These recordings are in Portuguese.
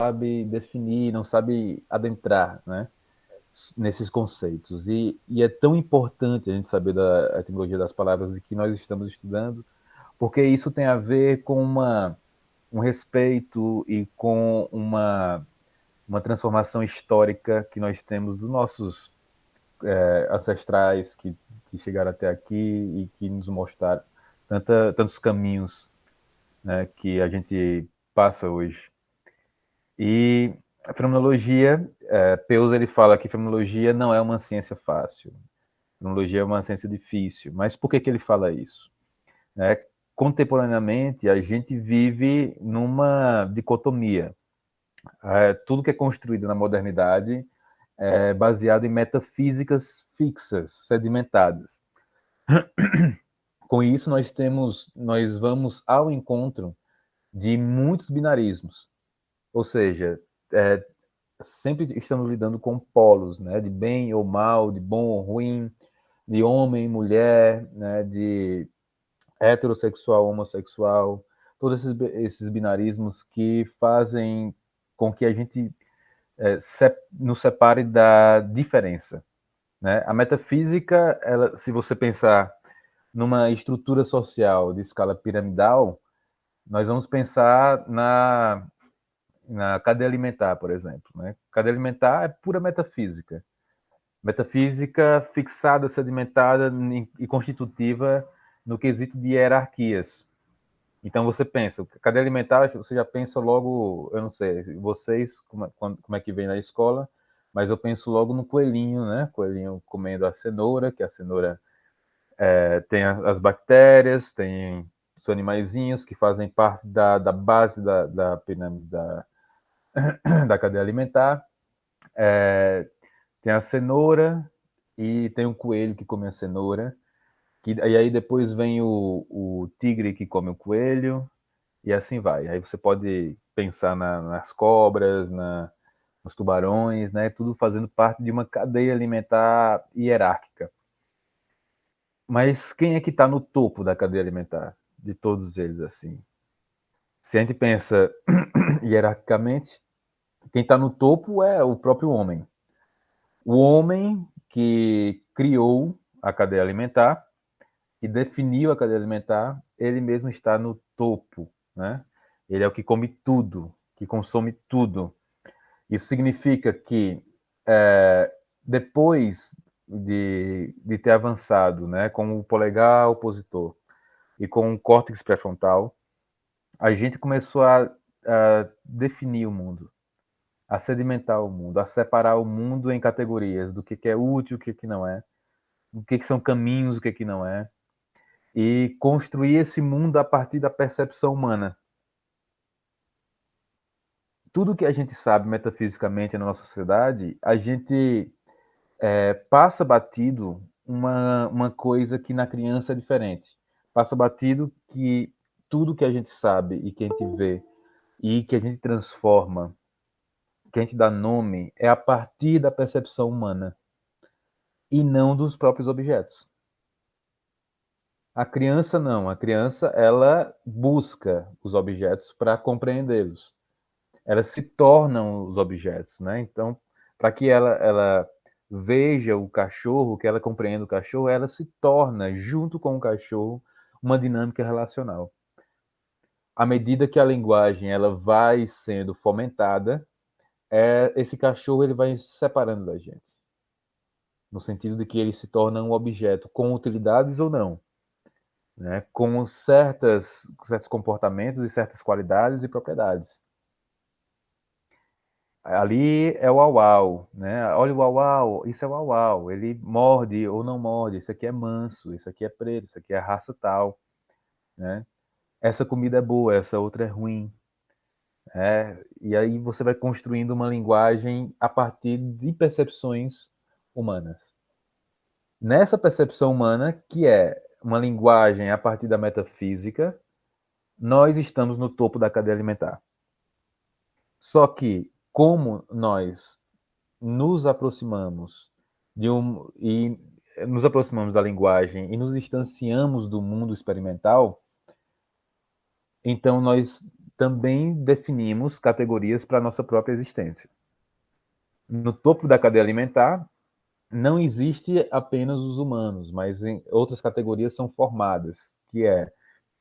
sabe definir, não sabe adentrar, né, nesses conceitos. E é tão importante a gente saber da etimologia das palavras de que nós estamos estudando, porque isso tem a ver com um respeito e com uma transformação histórica que nós temos dos nossos ancestrais que chegaram até aqui e que nos mostraram tantos caminhos, né, que a gente passa hoje. E a fenomenologia, Peirce ele fala que fenomenologia não é uma ciência fácil, fenomenologia é uma ciência difícil. Mas por que ele fala isso? Contemporaneamente, a gente vive numa dicotomia. Tudo que é construído na modernidade é baseado em metafísicas fixas, sedimentadas. Com isso, nós vamos ao encontro de muitos binarismos, ou seja, sempre estamos lidando com polos, né, de bem ou mal, de bom ou ruim, de homem, mulher, né, de heterossexual, homossexual, todos esses binarismos que fazem com que a gente nos separe da diferença, né? A metafísica, ela, se você pensar numa estrutura social de escala piramidal, nós vamos pensar na cadeia alimentar, por exemplo. Né? Cadeia alimentar é pura metafísica. Metafísica fixada, sedimentada e constitutiva no quesito de hierarquias. Então você pensa, cadeia alimentar, você já pensa logo, eu não sei, vocês, como é que vem na escola, mas eu penso logo no coelhinho, né? Coelhinho comendo a cenoura, que a cenoura tem as bactérias, tem os animaizinhos que fazem parte da base da pirâmide da cadeia alimentar. Tem a cenoura e tem o coelho que come a cenoura. E aí depois vem o tigre que come o coelho, e assim vai. Aí você pode pensar nas cobras, nos tubarões, né? Tudo fazendo parte de uma cadeia alimentar hierárquica. Mas quem é que está no topo da cadeia alimentar de todos eles assim? Se a gente pensa hierarquicamente, quem está no topo é o próprio homem. O homem que criou a cadeia alimentar, que definiu a cadeia alimentar, ele mesmo está no topo, né? Ele é o que come tudo, que consome tudo. Isso significa que depois de ter avançado, né, com o polegar opositor e com o córtex pré-frontal, a gente começou a definir o mundo, a sedimentar o mundo, a separar o mundo em categorias do que é útil, o que não é, o que são caminhos, o que não é, e construir esse mundo a partir da percepção humana. Tudo que a gente sabe metafisicamente na nossa sociedade, a gente passa batido uma coisa que na criança é diferente. Passa batido que tudo que a gente sabe e que a gente vê e que a gente transforma, que a gente dá nome, é a partir da percepção humana e não dos próprios objetos. A criança não, a criança ela busca os objetos para compreendê-los. Elas se tornam os objetos, né? Então, para que ela veja o cachorro, que ela compreenda o cachorro, ela se torna, junto com o cachorro, uma dinâmica relacional. À medida que a linguagem ela vai sendo fomentada, esse cachorro ele vai se separando da gente, no sentido de que ele se torna um objeto com utilidades ou não, né? Com certos comportamentos e certas qualidades e propriedades. Ali é o au-au, né? Olha o au-au, isso é o au-au. Ele morde ou não morde. Isso aqui é manso, isso aqui é preto, isso aqui é raça tal, né? Essa comida é boa, essa outra é ruim. E aí você vai construindo uma linguagem a partir de percepções humanas. Nessa percepção humana, que é uma linguagem a partir da metafísica, nós estamos no topo da cadeia alimentar. Só que, como nós nos aproximamos e nos aproximamos da linguagem e nos distanciamos do mundo experimental, então nós também definimos categorias para a nossa própria existência. No topo da cadeia alimentar, não existe apenas os humanos, mas em outras categorias são formadas, que é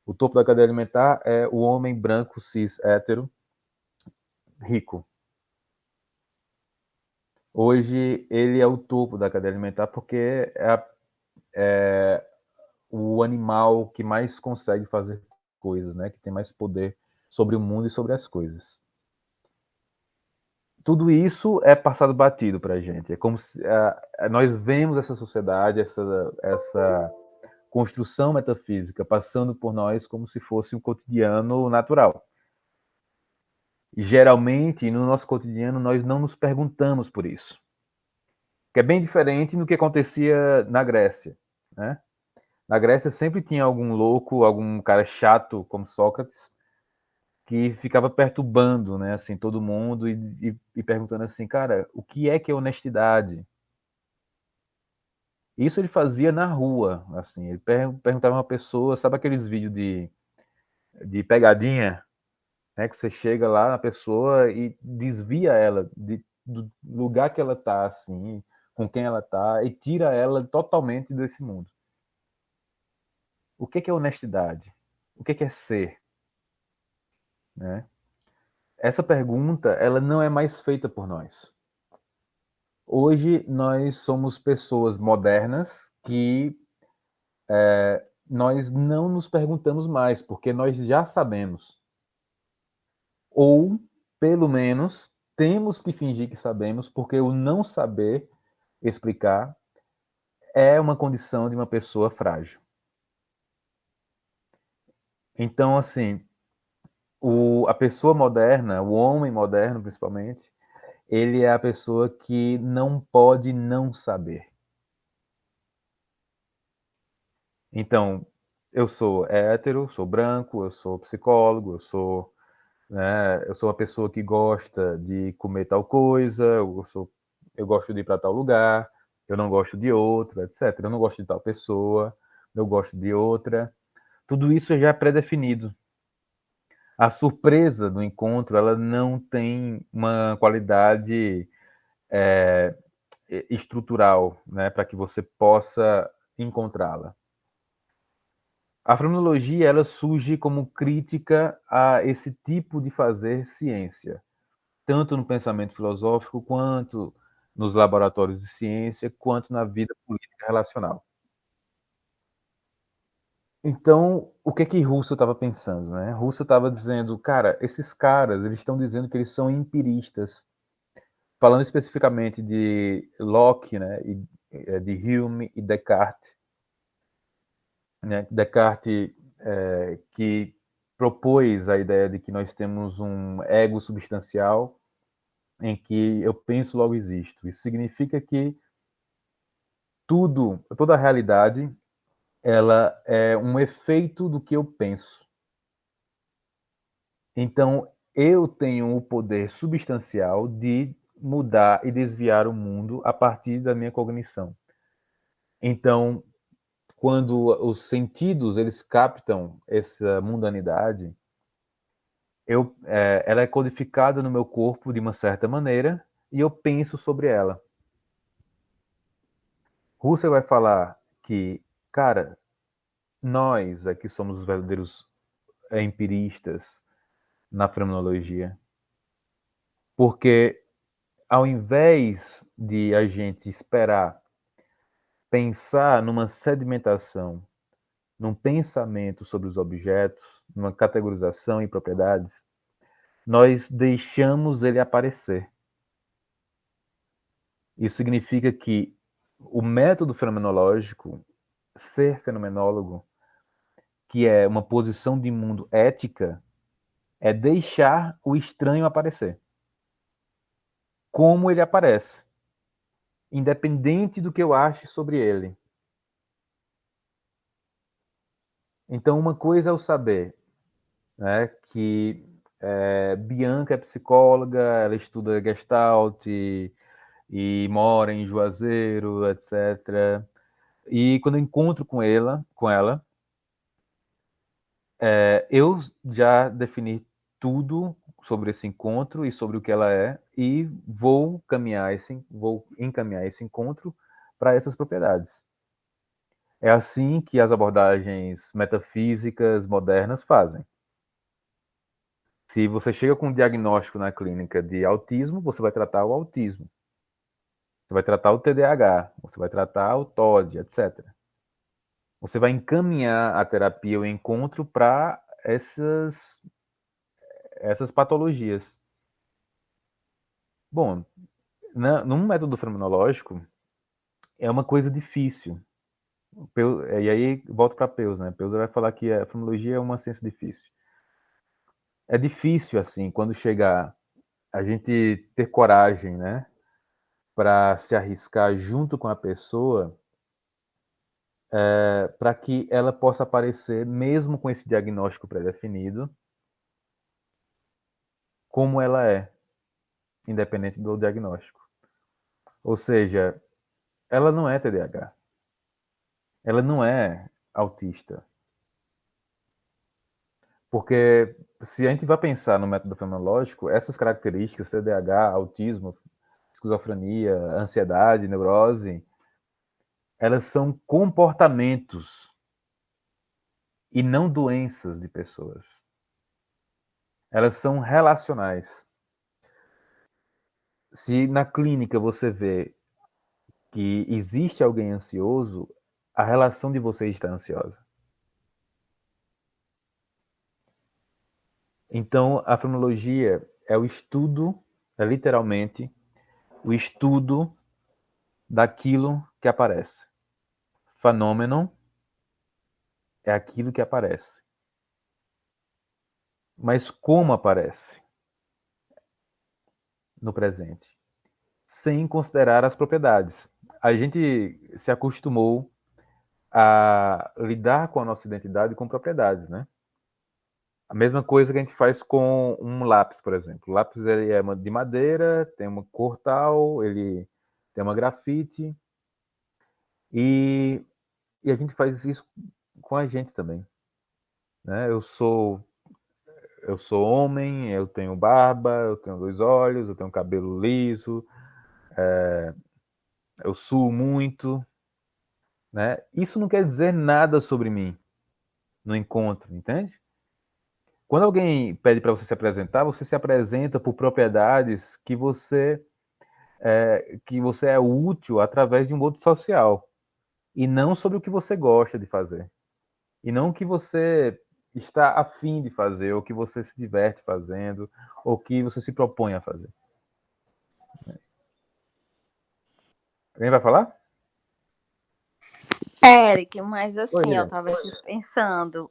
o topo da cadeia alimentar é o homem branco, cis, hétero, rico. Hoje ele é o topo da cadeia alimentar porque é o animal que mais consegue fazer coisas, né? Que tem mais poder sobre o mundo e sobre as coisas. Tudo isso é passado batido para a gente. É como se nós vemos essa sociedade, essa construção metafísica passando por nós como se fosse um cotidiano natural. E geralmente, no nosso cotidiano, nós não nos perguntamos por isso. Que é bem diferente do que acontecia na Grécia, né? Na Grécia sempre tinha algum louco, algum cara chato, como Sócrates, que ficava perturbando, né, assim, todo mundo e perguntando assim, cara, o que é honestidade? Isso ele fazia na rua, assim, ele perguntava a uma pessoa, sabe aqueles vídeos de pegadinha, né, que você chega lá na pessoa e desvia ela do lugar que ela tá, assim, com quem ela tá, e tira ela totalmente desse mundo. O que é honestidade? O que é ser? Né? Essa pergunta, ela não é mais feita por nós. Hoje, nós somos pessoas modernas que nós não nos perguntamos mais, porque nós já sabemos. Ou, pelo menos, temos que fingir que sabemos, porque o não saber explicar é uma condição de uma pessoa frágil. Então, assim, a pessoa moderna, o homem moderno principalmente, ele é a pessoa que não pode não saber. Então, eu sou hétero, sou branco, eu sou psicólogo, eu sou uma pessoa que gosta de comer tal coisa, eu gosto de ir para tal lugar, eu não gosto de outro, etc. Eu não gosto de tal pessoa, eu gosto de outra. Tudo isso já é pré-definido. A surpresa do encontro, ela não tem uma qualidade estrutural, né, para que você possa encontrá-la. A fenomenologia, ela surge como crítica a esse tipo de fazer ciência, tanto no pensamento filosófico, quanto nos laboratórios de ciência, quanto na vida política relacional. Então, o que Russell estava pensando, né? Russell estava dizendo, cara, esses caras, eles estão dizendo que eles são empiristas, falando especificamente de Locke, né, de Hume e Descartes, né? Descartes que propôs a ideia de que nós temos um ego substancial em que eu penso, logo existo. Isso significa que toda a realidade, ela é um efeito do que eu penso. Então, eu tenho o poder substancial de mudar e desviar o mundo a partir da minha cognição. Então, quando os sentidos eles captam essa mundanidade, ela é codificada no meu corpo de uma certa maneira e eu penso sobre ela. Russell vai falar que, cara, nós aqui somos os verdadeiros empiristas na fenomenologia, porque ao invés de a gente esperar pensar numa sedimentação, num pensamento sobre os objetos, numa categorização e propriedades, nós deixamos ele aparecer. Isso significa que o método fenomenológico, ser fenomenólogo, que é uma posição de mundo ética, é deixar o estranho aparecer. Como ele aparece, independente do que eu ache sobre ele. Então, uma coisa é o saber, né, que Bianca é psicóloga, ela estuda Gestalt e mora em Juazeiro, etc. E quando eu encontro com ela, eu já defini tudo sobre esse encontro e sobre o que ela é, e vou encaminhar esse encontro para essas propriedades. É assim que as abordagens metafísicas modernas fazem. Se você chega com um diagnóstico na clínica de autismo, você vai tratar o autismo. Você vai tratar o TDAH, você vai tratar o TOD, etc. Você vai encaminhar a terapia, o encontro para essas patologias. Bom, num método fenomenológico, é uma coisa difícil. E aí, volto para Peus, né? Peus vai falar que a fenomenologia é uma ciência difícil. É difícil, assim, quando chegar a gente ter coragem, né? Para se arriscar junto com a pessoa, para que ela possa aparecer, mesmo com esse diagnóstico pré-definido, como ela é, independente do diagnóstico. Ou seja, ela não é TDAH, ela não é autista. Porque se a gente vai pensar no método fenomenológico, essas características, TDAH, autismo, esquizofrenia, ansiedade, neurose, elas são comportamentos e não doenças de pessoas. Elas são relacionais. Se na clínica você vê que existe alguém ansioso, a relação de vocês está ansiosa. Então, a fenomenologia é o estudo, é literalmente o estudo daquilo que aparece. Fenômeno é aquilo que aparece. Mas como aparece no presente? Sem considerar as propriedades. A gente se acostumou a lidar com a nossa identidade com propriedades, né? A mesma coisa que a gente faz com um lápis, por exemplo. O lápis ele é de madeira, tem uma cor tal, ele tem uma grafite, e a gente faz isso com a gente também, né? Eu sou homem, eu tenho barba, eu tenho 2 olhos, eu tenho cabelo liso, eu suo muito, né? Isso não quer dizer nada sobre mim no encontro, entende? Quando alguém pede para você se apresenta por propriedades que você é útil através de um outro social, e não sobre o que você gosta de fazer, e não o que você está afim de fazer, ou que você se diverte fazendo, ou que você se propõe a fazer. Quem vai falar? Eric, mas Oi, assim, eu Lilian. tava aqui pensando,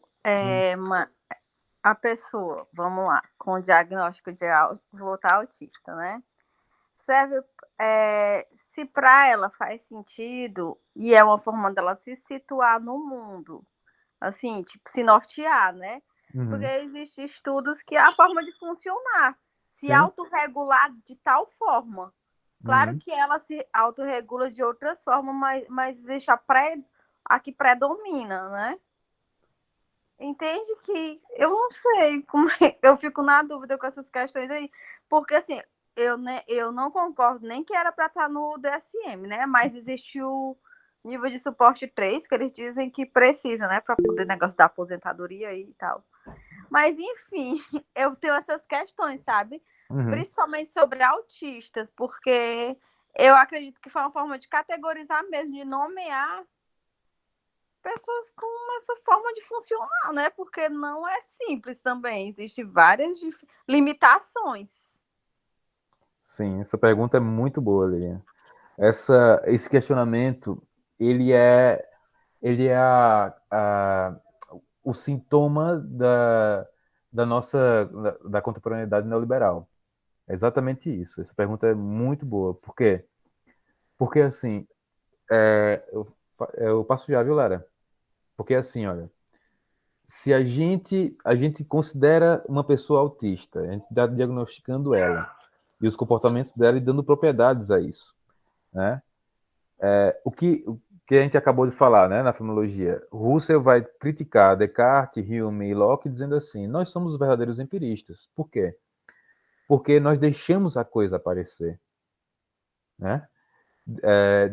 a pessoa, vamos lá, com o diagnóstico de voltar autista, né? Serve, se para ela faz sentido e é uma forma dela se situar no mundo, assim, tipo, se nortear, né? Porque Uhum. existem estudos que é a forma de funcionar, se Sim. autorregular de tal forma. Claro Uhum. que ela se autorregula de outras formas, mas existe a que predomina, né? Entende que eu não sei como é, eu fico na dúvida com essas questões aí, porque assim, eu não concordo nem que era para estar no DSM, né? Mas existe o nível de suporte 3 que eles dizem que precisa, né, para poder negócio da aposentadoria e tal. Mas enfim, eu tenho essas questões, sabe? Uhum. Principalmente sobre autistas, porque eu acredito que foi uma forma de categorizar mesmo, de nomear pessoas com essa forma de funcionar, né? Porque não é simples também, existem várias limitações. Sim, essa pergunta é muito boa, Lilian. Esse questionamento, ele é o sintoma da nossa da contemporaneidade neoliberal. É exatamente isso. Essa pergunta é muito boa. Por quê? Porque assim, eu passo já, viu, Lara? Porque assim, olha, se a gente considera uma pessoa autista, a gente está diagnosticando ela e os comportamentos dela e dando propriedades a isso, né? O que que a gente acabou de falar, né, na fenomenologia. Russell vai criticar Descartes, Hume e Locke dizendo assim: nós somos os verdadeiros empiristas. Por quê? Porque nós deixamos a coisa aparecer, né?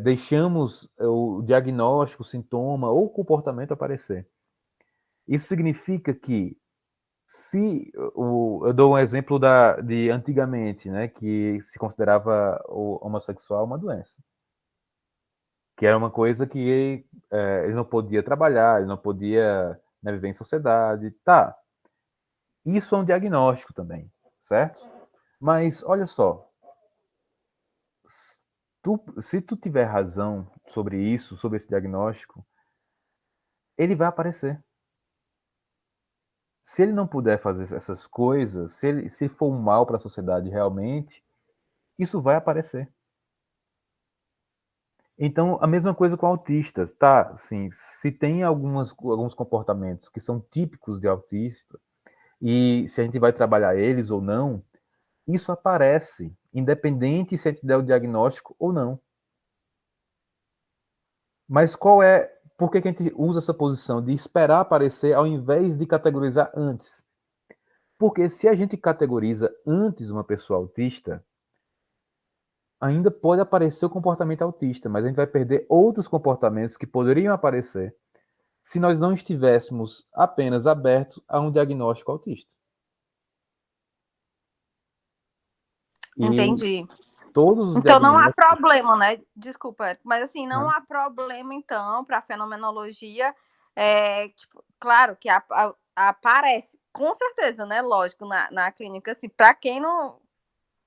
Deixamos o diagnóstico, o sintoma ou o comportamento aparecer. Isso significa que se eu dou um exemplo de antigamente, né, que se considerava o homossexual uma doença, que era uma coisa que ele não podia trabalhar, ele não podia, né, viver em sociedade, tá? Isso é um diagnóstico também, certo? Mas olha só, se tu tiver razão sobre isso, sobre esse diagnóstico, ele vai aparecer. Se ele não puder fazer essas coisas, se for um mal para a sociedade realmente, isso vai aparecer. Então, a mesma coisa com autistas, tá? Assim, se tem alguns comportamentos que são típicos de autista, e se a gente vai trabalhar eles ou não, isso aparece, independente se a gente der o diagnóstico ou não. Mas por que a gente usa essa posição de esperar aparecer ao invés de categorizar antes? Porque se a gente categoriza antes uma pessoa autista, ainda pode aparecer o comportamento autista, mas a gente vai perder outros comportamentos que poderiam aparecer se nós não estivéssemos apenas abertos a um diagnóstico autista. E Entendi. todos os Então não há diagnósticos... problema, né? Desculpa, Érico, mas assim, não Uhum. há problema, então, para a fenomenologia. Tipo, claro que aparece, com certeza, né? Lógico, na clínica, assim, para quem não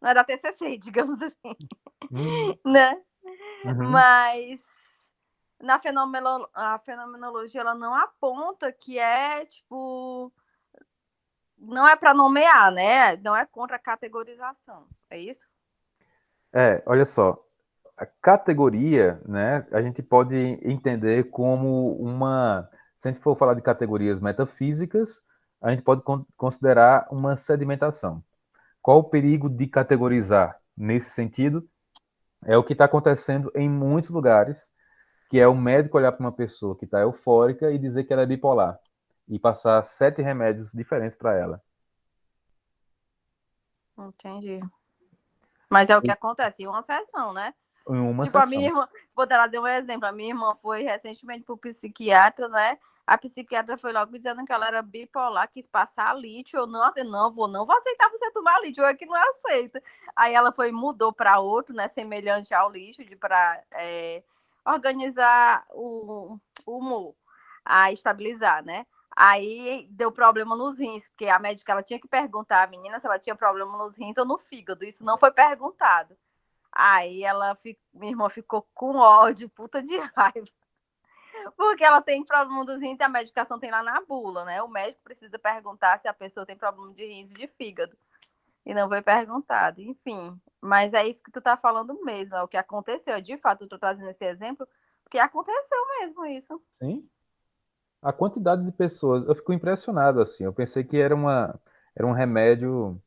é da TCC, digamos assim, né? Uhum. Mas a fenomenologia, ela não aponta que é, tipo, não é para nomear, né? Não é contra a categorização, é isso? Olha só, a categoria, né, a gente pode entender como se a gente for falar de categorias metafísicas, a gente pode considerar uma sedimentação. Qual o perigo de categorizar nesse sentido? É o que está acontecendo em muitos lugares, que é o médico olhar para uma pessoa que está eufórica e dizer que ela é bipolar, e passar 7 remédios diferentes para ela. Entendi. Mas é o que acontece em uma sessão, né? Em uma Tipo, a minha sessão. irmã, vou trazer um exemplo. A minha irmã foi recentemente para o psiquiatra, né? A psiquiatra foi logo dizendo que ela era bipolar, quis passar lítio. Eu não, assim, não vou aceitar você tomar lítio, eu aqui não aceito. Aí ela foi mudou para outro, né? Semelhante ao lixo, para organizar o humor, a estabilizar, né? Aí deu problema nos rins, porque a médica ela tinha que perguntar à menina se ela tinha problema nos rins ou no fígado. Isso não foi perguntado. Aí minha irmã ficou com ódio, puta de raiva. Porque ela tem problema dos rins e a medicação tem lá na bula, né? O médico precisa perguntar se a pessoa tem problema de rins e de fígado. E não foi perguntado, enfim. Mas é isso que tu tá falando mesmo, é o que aconteceu. De fato, eu tô trazendo esse exemplo, porque aconteceu mesmo isso. Sim. A quantidade de pessoas, eu fico impressionado assim. Eu pensei que era um remédio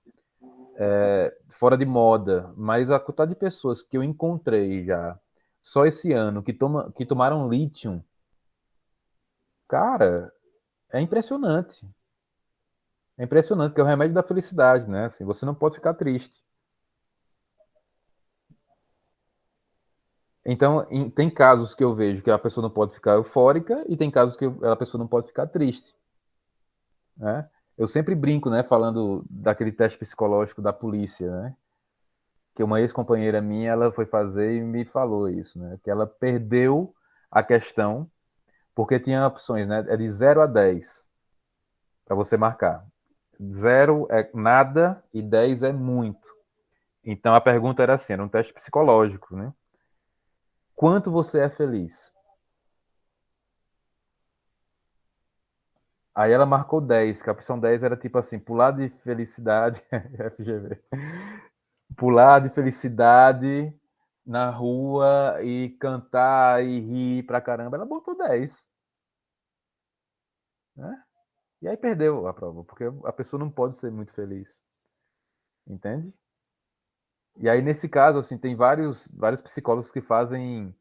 fora de moda, mas a quantidade de pessoas que eu encontrei já só esse ano que tomaram lítio, cara, é impressionante. É impressionante, que é o remédio da felicidade, né? Assim, você não pode ficar triste. Então, tem casos que eu vejo que a pessoa não pode ficar eufórica e tem casos que a pessoa não pode ficar triste, né? Eu sempre brinco, né, falando daquele teste psicológico da polícia, né? Que uma ex-companheira minha, ela foi fazer e me falou isso, né? Que ela perdeu a questão porque tinha opções, né? É de 0 a 10 para você marcar. 0 é nada e 10 é muito. Então a pergunta era assim, era um teste psicológico, né? Quanto você é feliz? Aí ela marcou 10, que a opção 10 era tipo assim, pular de felicidade, FGV, pular de felicidade na rua e cantar e rir pra caramba. Ela botou 10, né? E aí perdeu a prova, porque a pessoa não pode ser muito feliz, entende? E aí nesse caso, assim, tem vários psicólogos que fazem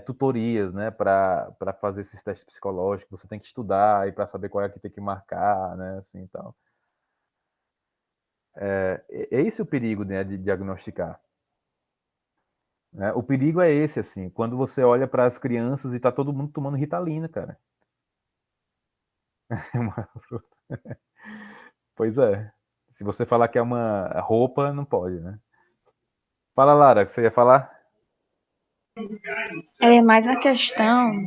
tutorias, né, para fazer esses testes psicológicos, você tem que estudar e para saber qual é que tem que marcar, né, assim e tal. É esse o perigo, né, de diagnosticar. Né? O perigo é esse, assim, quando você olha para as crianças e tá todo mundo tomando Ritalina, cara. Pois é. Se você falar que é uma roupa, não pode, né? Fala, Lara, o que você ia falar? É mais a questão,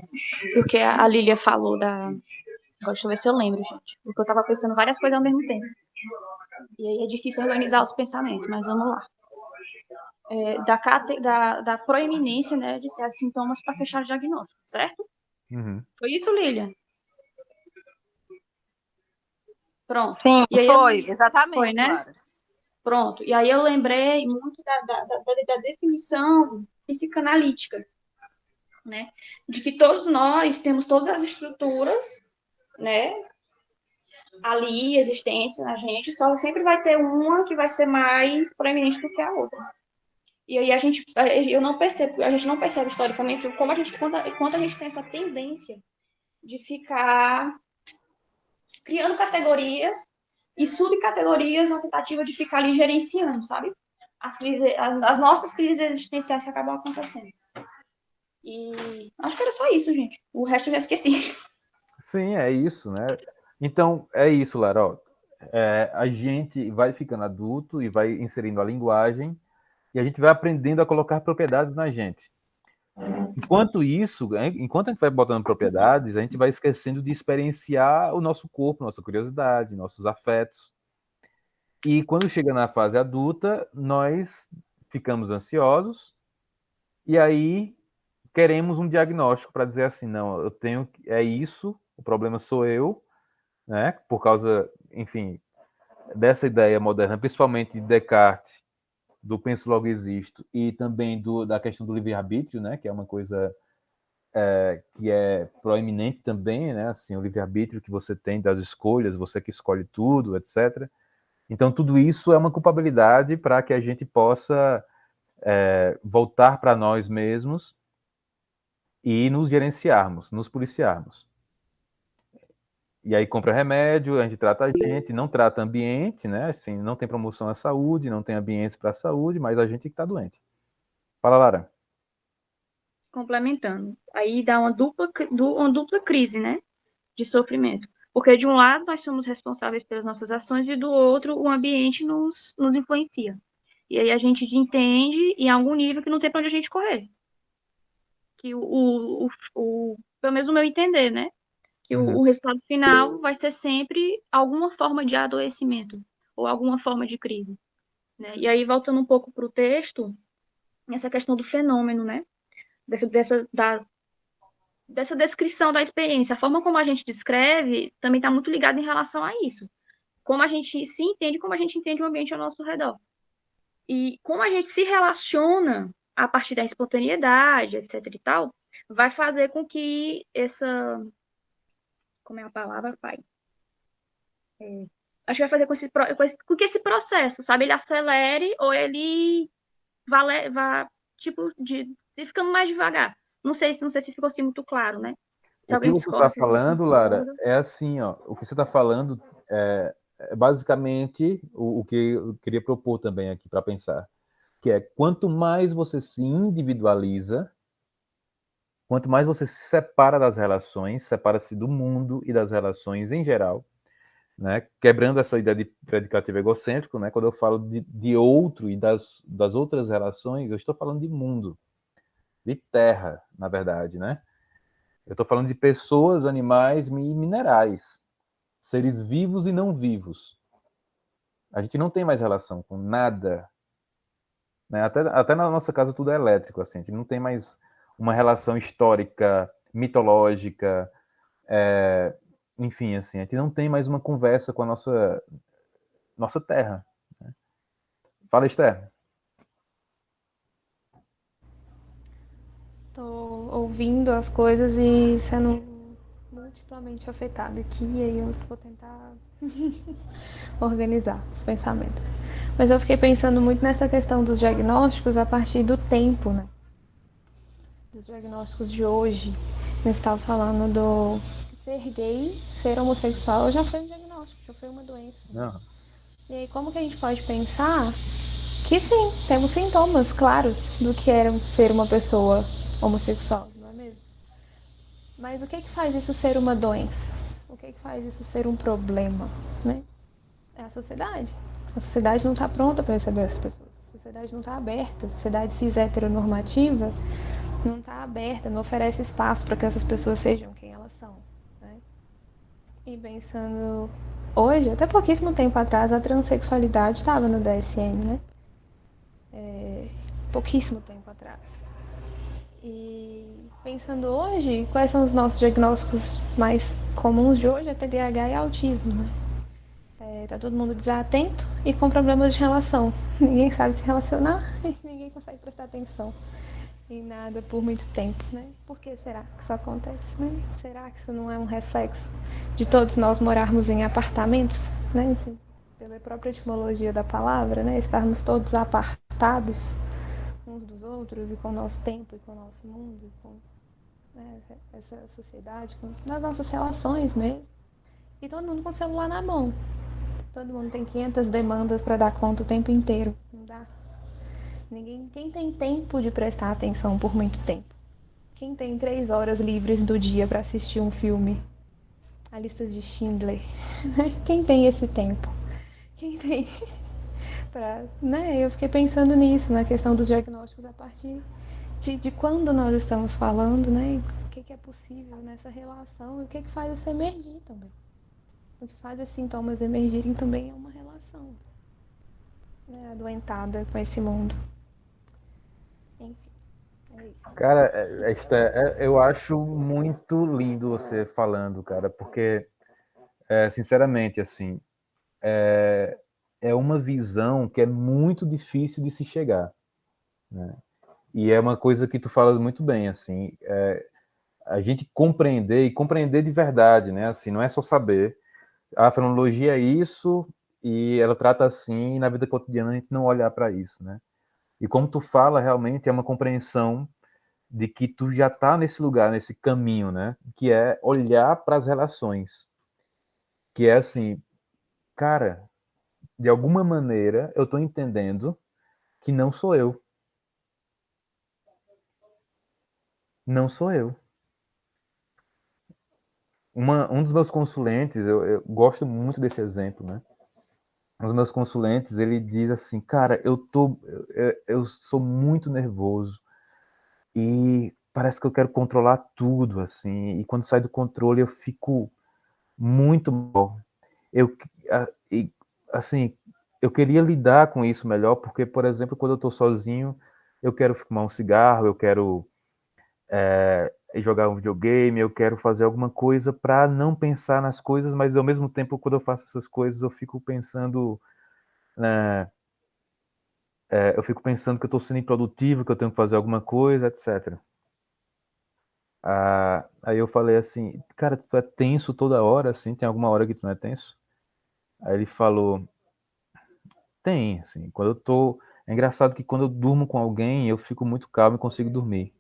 porque a Lília falou da. Agora, deixa eu ver se eu lembro, gente. Porque eu tava pensando várias coisas ao mesmo tempo. E aí é difícil organizar os pensamentos, mas vamos lá. Da proeminência, né, de certos sintomas para fechar o diagnóstico, certo? Uhum. Foi isso, Lília? Pronto. Sim, E aí foi, foi, exatamente, né? Lara. Pronto. E aí eu lembrei muito da definição psicanalítica, né? De que todos nós temos todas as estruturas, né, ali existentes na gente, só sempre vai ter uma que vai ser mais proeminente do que a outra. E aí a gente não percebe historicamente como quanto a gente tem essa tendência de ficar criando categorias e subcategorias na tentativa de ficar ali gerenciando, sabe? As nossas crises existenciais que acabam acontecendo. E acho que era só isso, gente. O resto eu já esqueci. Sim, é isso, né? Então, é isso, Lara. Ó, a gente vai ficando adulto e vai inserindo a linguagem e a gente vai aprendendo a colocar propriedades na gente. Enquanto isso, enquanto a gente vai botando propriedades, a gente vai esquecendo de experienciar o nosso corpo, nossa curiosidade, nossos afetos. E quando chega na fase adulta, nós ficamos ansiosos e aí queremos um diagnóstico para dizer assim, não, eu tenho, é isso, o problema sou eu, né? Por causa, enfim, dessa ideia moderna, principalmente de Descartes, do penso logo existo, e também da questão do livre-arbítrio, né? Que é uma coisa que é proeminente também, né? Assim, o livre-arbítrio que você tem das escolhas, você que escolhe tudo, etc. Então, tudo isso é uma culpabilidade para que a gente possa voltar para nós mesmos e nos gerenciarmos, nos policiarmos. E aí compra remédio, a gente trata a gente, não trata ambiente, né? Assim, não tem promoção à saúde, não tem ambiente para a saúde, mas a gente que está doente. Fala, Lara. Complementando. Aí dá uma dupla crise, né? De sofrimento. Porque de um lado nós somos responsáveis pelas nossas ações e do outro o ambiente nos influencia. E aí a gente entende em algum nível que não tem para onde a gente correr. Que pelo menos o meu entender, né? Que o resultado final vai ser sempre alguma forma de adoecimento ou alguma forma de crise, né? E aí, voltando um pouco para o texto, essa questão do fenômeno, né? Dessa descrição da experiência, a forma como a gente descreve também está muito ligada em relação a isso. Como a gente se entende, como a gente entende o ambiente ao nosso redor. E como a gente se relaciona a partir da espontaneidade, etc e tal, vai fazer com que como é a palavra, pai? Acho que vai fazer com que esse processo, sabe, ele acelere ou ele vá tipo, ficando mais devagar. Não sei se ficou assim muito claro, né? Se O que alguém você está discorda, se alguém falando, Lara, concorda. é assim, ó. O que você está falando é basicamente o que eu queria propor também aqui para pensar, que é quanto mais você se individualiza, quanto mais você se separa das relações, separa-se do mundo e das relações em geral, né? Quebrando essa ideia de predicativo egocêntrico, né? Quando eu falo de outro e das outras relações, eu estou falando de mundo, de terra, na verdade, né? Eu estou falando de pessoas, animais e minerais, seres vivos e não vivos. A gente não tem mais relação com nada, né? Até na nossa casa tudo é elétrico, assim. A gente não tem mais uma relação histórica, mitológica, enfim, assim. A gente não tem mais uma conversa com a nossa terra. Né? Fala, Esther. Tô ouvindo as coisas e sendo multiplamente afetada aqui, e aí eu vou tentar organizar os pensamentos. Mas eu fiquei pensando muito nessa questão dos diagnósticos a partir do tempo, né? dos diagnósticos de hoje, você estava falando do ser gay, ser homossexual, já foi um diagnóstico, já foi uma doença. Não. E aí, como que a gente pode pensar que sim, temos sintomas claros do que era ser uma pessoa homossexual, não é mesmo? Mas o que faz isso ser uma doença? O que faz isso ser um problema, né? É a sociedade. A sociedade não está pronta para receber essas pessoas. A sociedade não está aberta. A sociedade cis heteronormativa não está aberta, não oferece espaço para que essas pessoas sejam quem elas são, né? E pensando hoje, até pouquíssimo tempo atrás, a transexualidade estava no DSM, né? Pouquíssimo tempo atrás. E pensando hoje, quais são os nossos diagnósticos mais comuns de hoje? É TDAH e autismo, né? Tá todo mundo desatento e com problemas de relação. Ninguém sabe se relacionar e ninguém consegue prestar atenção em nada por muito tempo, né? Por que será que isso acontece, né? Será que isso não é um reflexo de todos nós morarmos em apartamentos, né? Assim, pela própria etimologia da palavra, né? Estarmos todos apartados uns dos outros e com o nosso tempo e com o nosso mundo, e com, né, essa sociedade, nas nossas relações mesmo. E todo mundo com o celular na mão. Todo mundo tem 500 demandas para dar conta o tempo inteiro. Não dá. Quem tem tempo de prestar atenção por muito tempo? Quem tem 3 horas livres do dia para assistir um filme? A lista de Schindler. Quem tem esse tempo? Quem tem né? Eu fiquei pensando nisso, na questão dos diagnósticos a partir de quando nós estamos falando, né? O que é possível nessa relação e o que faz isso emergir também. O que faz esses sintomas emergirem também é uma relação, né, adoentada com esse mundo. Enfim, é isso. Cara, eu acho muito lindo você falando, cara, porque, sinceramente, assim, é uma visão que é muito difícil de se chegar, né? E é uma coisa que tu fala muito bem, assim, a gente compreender e compreender de verdade, né? Assim, não é só saber. A fenomenologia é isso e ela trata assim, e na vida cotidiana a gente não olhar para isso, né? E como tu fala, realmente é uma compreensão de que tu já está nesse lugar, nesse caminho, né? Que é olhar para as relações. Que é assim, cara, de alguma maneira eu estou entendendo que não sou eu. Não sou eu. Um dos meus consulentes, eu gosto muito desse exemplo, né? Um dos meus consulentes, ele diz assim, cara, eu sou muito nervoso e parece que eu quero controlar tudo, assim, e quando sai do controle eu fico muito mal. Eu, assim, eu queria lidar com isso melhor, porque, por exemplo, quando eu estou sozinho, eu quero fumar um cigarro, eu quero jogar um videogame, eu quero fazer alguma coisa para não pensar nas coisas, mas ao mesmo tempo, quando eu faço essas coisas, eu fico pensando, né, eu fico pensando que eu estou sendo improdutivo, que eu tenho que fazer alguma coisa, etc. Aí eu falei assim, cara, tu é tenso toda hora, assim, tem alguma hora que tu não é tenso? Aí ele falou, tem, assim, quando eu tô... É engraçado que quando eu durmo com alguém, eu fico muito calmo e consigo dormir.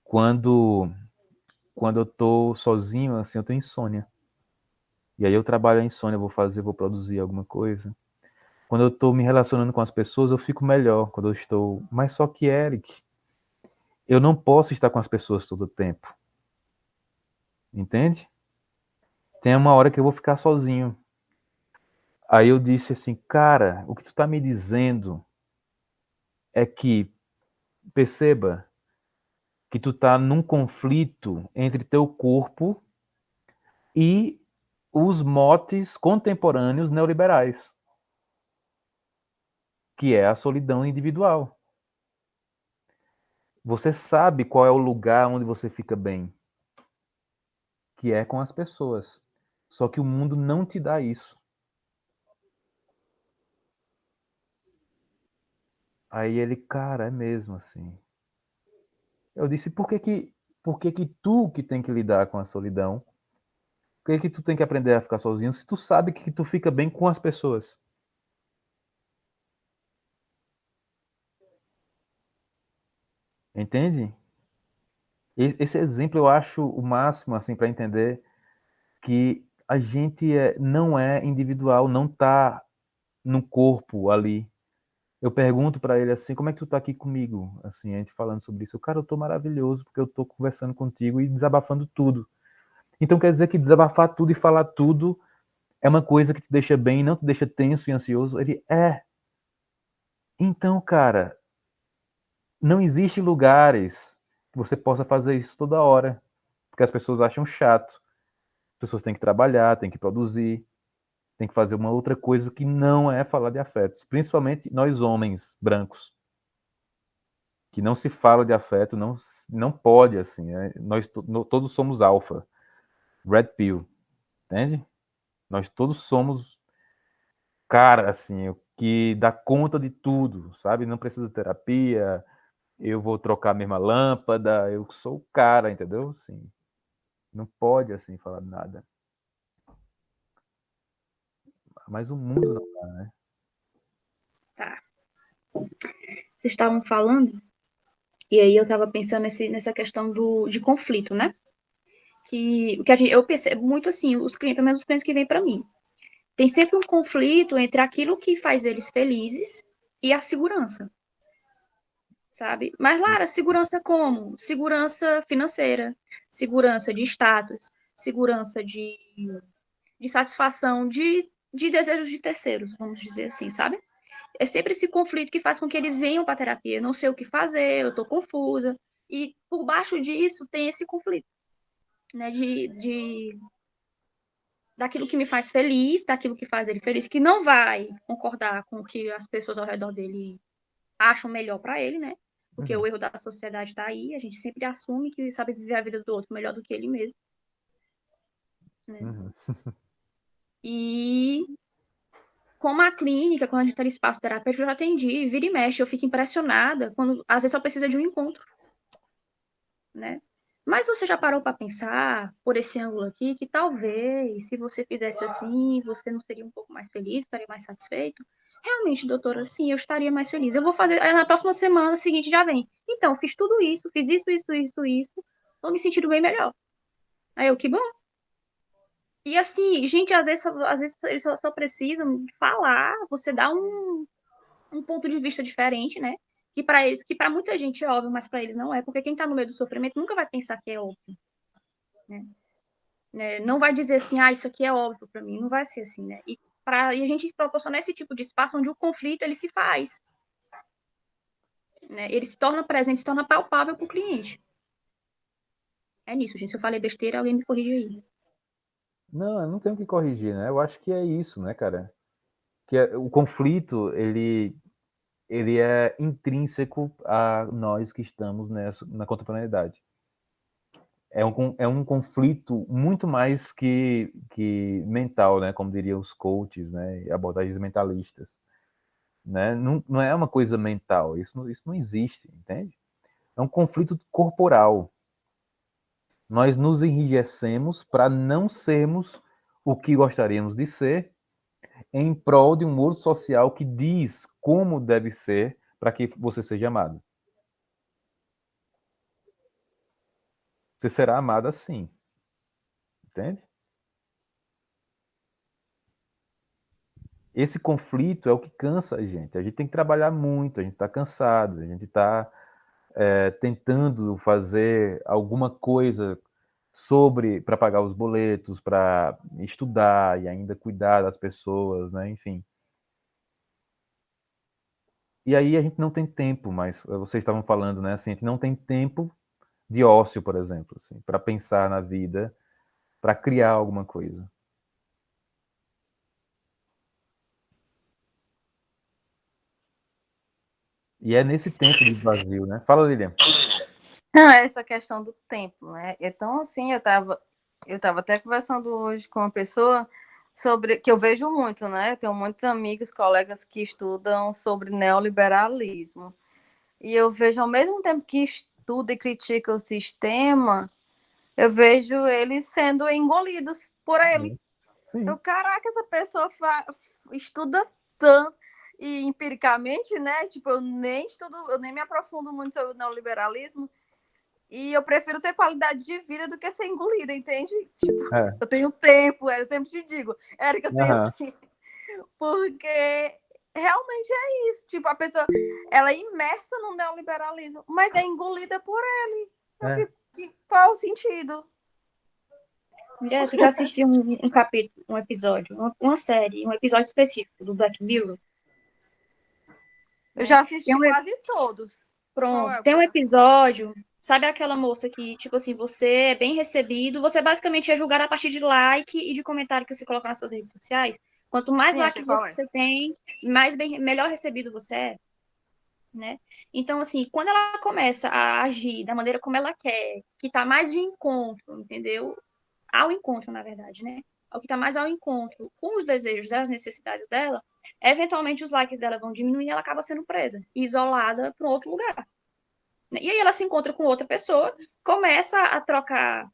Quando, quando eu tô sozinho, assim, eu tenho insônia. E aí eu trabalho a insônia, vou produzir alguma coisa. Quando eu tô me relacionando com as pessoas, eu fico melhor quando eu estou... Mas só que, Eric, eu não posso estar com as pessoas todo o tempo. Entende? Tem uma hora que eu vou ficar sozinho. Aí eu disse assim, cara, o que tu tá me dizendo é que, perceba, que tu tá num conflito entre teu corpo e os motes contemporâneos neoliberais, que é a solidão individual. Você sabe qual é o lugar onde você fica bem, que é com as pessoas. Só que o mundo não te dá isso. Aí ele, cara, é mesmo assim. Eu disse, por que que tu que tem que lidar com a solidão? Por que que tu tem que aprender a ficar sozinho se tu sabe que tu fica bem com as pessoas? Entende? Esse exemplo eu acho o máximo, assim, para entender que a gente não é individual, não está no corpo ali. Eu pergunto para ele assim, como é que tu tá aqui comigo? Assim, a gente falando sobre isso. Cara, eu tô maravilhoso porque eu tô conversando contigo e desabafando tudo. Então quer dizer que desabafar tudo e falar tudo é uma coisa que te deixa bem, não te deixa tenso e ansioso? Ele é. Então, cara, não existe lugares que você possa fazer isso toda hora, porque as pessoas acham chato. As pessoas têm que trabalhar, têm que produzir, têm que fazer uma outra coisa que não é falar de afetos, principalmente nós homens brancos, que não se fala de afeto, não pode assim, nós todos somos alfa, red pill, entende? Nós todos somos cara assim, o que dá conta de tudo, sabe? Não precisa de terapia, eu vou trocar a mesma lâmpada, eu sou o cara, entendeu? Assim, não pode assim falar de nada. Mas o mundo não dá, né? Tá. Vocês estavam falando, e aí eu estava pensando nessa questão de conflito, né? O que eu percebo muito assim, pelo menos os clientes que vêm para mim. Tem sempre um conflito entre aquilo que faz eles felizes e a segurança, sabe? Mas, Lara, segurança como? Segurança financeira, segurança de status, segurança de satisfação de desejos de terceiros, vamos dizer assim, sabe? É sempre esse conflito que faz com que eles venham para a terapia. Eu não sei o que fazer, eu estou confusa. E por baixo disso tem esse conflito, né? Daquilo que me faz feliz, daquilo que faz ele feliz, que não vai concordar com o que as pessoas ao redor dele acham melhor para ele, né? Porque o erro da sociedade está aí, a gente sempre assume que sabe viver a vida do outro melhor do que ele mesmo. Né? Uhum. E como a clínica, quando a gente está em espaço terapêutico, eu já atendi, vira e mexe, eu fico impressionada quando às vezes só precisa de um encontro, né? Mas você já parou para pensar, por esse ângulo aqui, que talvez, se você fizesse assim, você não seria um pouco mais feliz, estaria mais satisfeito? Realmente, doutora, sim, eu estaria mais feliz. Eu vou fazer, aí na próxima semana seguinte já vem. Então, fiz tudo isso, fiz isso, tô me sentindo bem melhor. Aí eu, que bom. E assim, gente, às vezes eles só precisam falar, você dá um ponto de vista diferente, né? Que para eles, que para muita gente é óbvio, mas para eles não é, porque quem está no meio do sofrimento nunca vai pensar que é óbvio, né? Não vai dizer assim, isso aqui é óbvio para mim, não vai ser assim, né? E a gente proporcionar esse tipo de espaço onde o conflito ele se faz, né? Ele se torna presente, se torna palpável para o cliente. É nisso, gente. Se eu falei besteira, alguém me corrige aí. Não, eu não tenho que corrigir, né? Eu acho que é isso, né, cara? O conflito, ele é intrínseco a nós que estamos na contemporaneidade. É um conflito muito mais que mental, né? Como diriam os coaches, né? E abordagens mentalistas, né? Não é uma coisa mental, isso não existe, entende? É um conflito corporal. Nós nos enrijecemos para não sermos o que gostaríamos de ser, em prol de um outro social que diz como deve ser para que você seja amado. Você será amado assim. Entende? Esse conflito é o que cansa a gente. A gente tem que trabalhar muito, a gente está cansado, a gente está tentando fazer alguma coisa para pagar os boletos, para estudar e ainda cuidar das pessoas, né? Enfim. E aí a gente não tem tempo, mas vocês estavam falando, né? Assim, a gente não tem tempo de ócio, por exemplo, assim, para pensar na vida, para criar alguma coisa. E é nesse tempo de vazio, né? Fala, Lilian. Essa questão do tempo, né? Então, assim, eu tava até conversando hoje com uma pessoa sobre que eu vejo muito, né? Eu tenho muitos amigos, colegas que estudam sobre neoliberalismo. E eu vejo, ao mesmo tempo que estuda e critica o sistema, eu vejo eles sendo engolidos por ele. Sim. Eu, caraca, essa pessoa estuda tanto e empiricamente, né? Tipo, eu nem me aprofundo muito sobre o neoliberalismo. E eu prefiro ter qualidade de vida do que ser engolida, entende? Tipo, É. eu tenho tempo, eu sempre te digo, Érica, eu tenho Aham. tempo. Porque realmente é isso. Tipo, a pessoa, ela é imersa no neoliberalismo, mas é engolida por ele. Eu É. fico, qual o sentido? Mulher, tu já assistiu um capítulo, um episódio, uma série, um episódio específico do Black Mirror? Eu Né? já Tem assisti um, quase todos. Qual pronto, é? tem um episódio, sabe aquela moça que, tipo assim, você é bem recebido, você basicamente é julgado a partir de like e de comentário que você coloca nas suas redes sociais. Quanto mais Sim, eu sei likes qual é. você tem, melhor recebido você é, né? Então, assim, quando ela começa a agir da maneira como ela quer, que tá mais de encontro, entendeu? Ao encontro, na verdade, né? Ao que está mais ao encontro com os desejos das necessidades dela, eventualmente os likes dela vão diminuir e ela acaba sendo presa, isolada para um outro lugar. E aí ela se encontra com outra pessoa, começa a trocar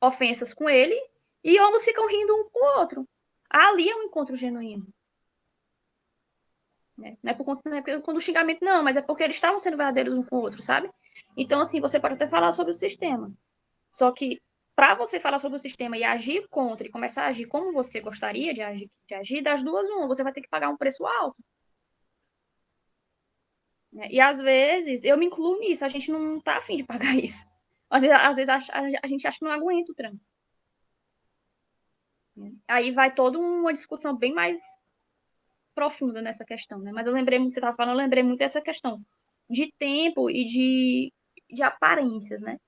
ofensas com ele e ambos ficam rindo um com o outro. Ali é um encontro genuíno. Né? Não é por conta do xingamento, não, mas é porque eles estavam sendo verdadeiros um com o outro, sabe? Então, assim, você pode até falar sobre o sistema. Só que para você falar sobre o sistema e agir contra e começar a agir como você gostaria de agir, das duas, uma, você vai ter que pagar um preço alto. Né? E às vezes, eu me incluo nisso, a gente não tá afim de pagar isso. Às vezes a gente acha que não aguenta o trampo. Né? Aí vai toda uma discussão bem mais profunda nessa questão, né? Mas eu lembrei muito, você estava falando, eu lembrei muito dessa questão de tempo e de aparências, né?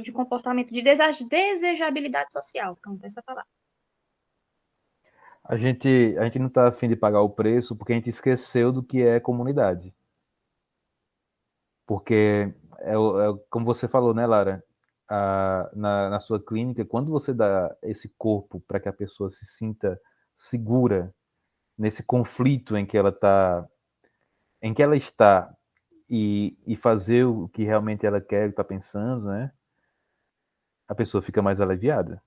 De comportamento, de desejabilidade social, pronto, essa palavra. A gente não está afim de pagar o preço porque a gente esqueceu do que é comunidade. Porque, como você falou, né, Lara? Na sua clínica, quando você dá esse corpo para que a pessoa se sinta segura nesse conflito em que ela está e fazer o que realmente ela quer, está pensando, né? A pessoa fica mais aliviada,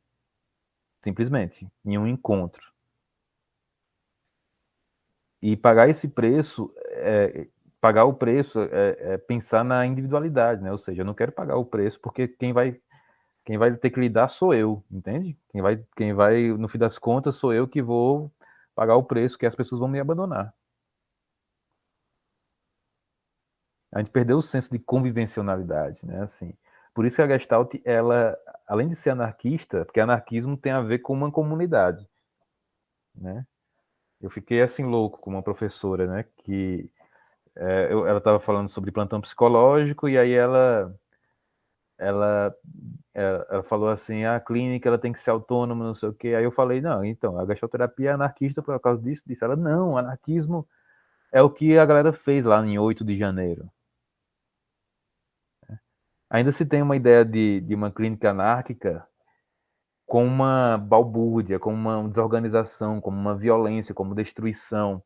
simplesmente, em um encontro. E pagar esse preço, pagar o preço é pensar na individualidade, né? Ou seja, eu não quero pagar o preço porque quem vai ter que lidar sou eu, entende? Quem vai, no fim das contas, sou eu que vou pagar o preço que as pessoas vão me abandonar. A gente perdeu o senso de convivencionalidade, né? Assim, por isso que a Gestalt, ela, além de ser anarquista, porque anarquismo tem a ver com uma comunidade, né? Eu fiquei assim louco com uma professora, né? Que ela estava falando sobre plantão psicológico e aí ela, ela falou assim, a clínica ela tem que ser autônoma, não sei o quê. Aí eu falei, não, então, a gestalterapia é anarquista por causa disso. Disse ela, não, anarquismo é o que a galera fez lá em 8 de janeiro. Ainda se tem uma ideia de uma clínica anárquica como uma balbúrdia, como uma desorganização, como uma violência, como destruição.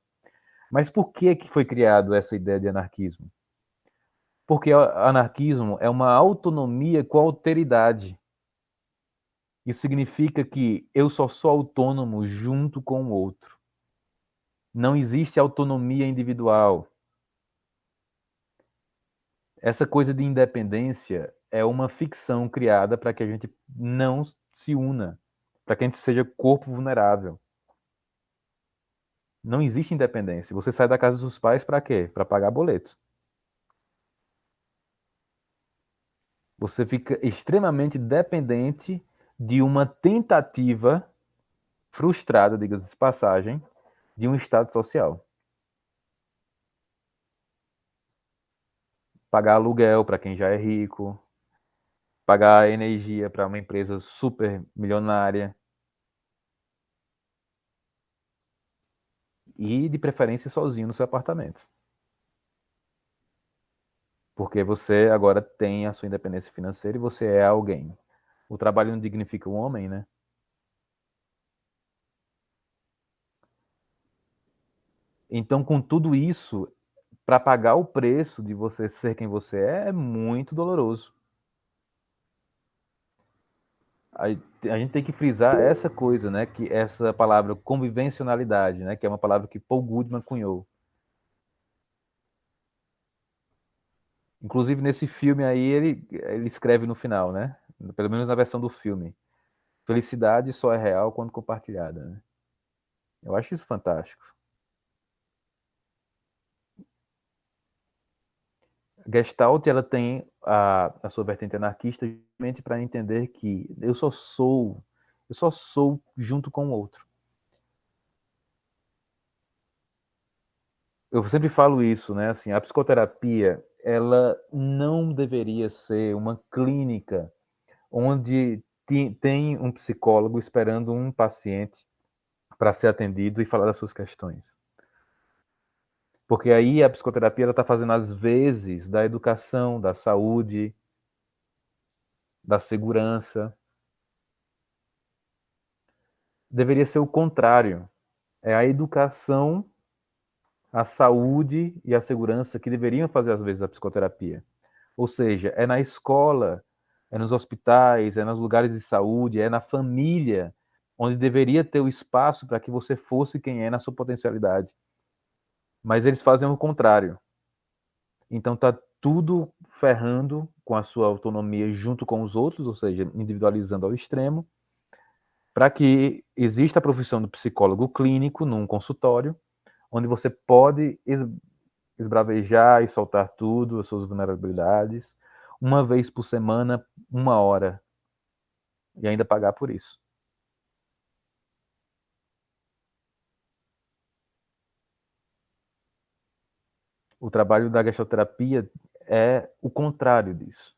Mas por que foi criado essa ideia de anarquismo? Porque o anarquismo é uma autonomia com alteridade. Isso significa que eu só sou autônomo junto com o outro. Não existe autonomia individual. Essa coisa de independência é uma ficção criada para que a gente não se una, para que a gente seja corpo vulnerável. Não existe independência. Você sai da casa dos pais para quê? Para pagar boleto. Você fica extremamente dependente de uma tentativa frustrada, diga-se de passagem, de um estado social. Pagar aluguel para quem já é rico, pagar energia para uma empresa super milionária e, de preferência, sozinho no seu apartamento. Porque você agora tem a sua independência financeira e você é alguém. O trabalho não dignifica o homem, né? Então, com tudo isso, para pagar o preço de você ser quem você é muito doloroso. A gente tem que frisar essa coisa, né? Que essa palavra convivencionalidade, né? Que é uma palavra que Paul Goodman cunhou. Inclusive, nesse filme aí, ele escreve no final, né? Pelo menos na versão do filme. Felicidade só é real quando compartilhada, né? Eu acho isso fantástico. Gestalt, ela tem a sua vertente anarquista justamente para entender que eu só sou junto com o outro. Eu sempre falo isso, né? Assim, a psicoterapia, ela não deveria ser uma clínica onde tem um psicólogo esperando um paciente para ser atendido e falar das suas questões. Porque aí a psicoterapia está fazendo às vezes da educação, da saúde, da segurança. Deveria ser o contrário. É a educação, a saúde e a segurança que deveriam fazer às vezes a psicoterapia. Ou seja, é na escola, é nos hospitais, é nos lugares de saúde, é na família, onde deveria ter o espaço para que você fosse quem é na sua potencialidade. Mas eles fazem o contrário. Então tá tudo ferrando com a sua autonomia junto com os outros, ou seja, individualizando ao extremo, para que exista a profissão do psicólogo clínico num consultório, onde você pode esbravejar e soltar tudo, as suas vulnerabilidades, uma vez por semana, 1 hora, e ainda pagar por isso. O trabalho da gestalterapia é o contrário disso.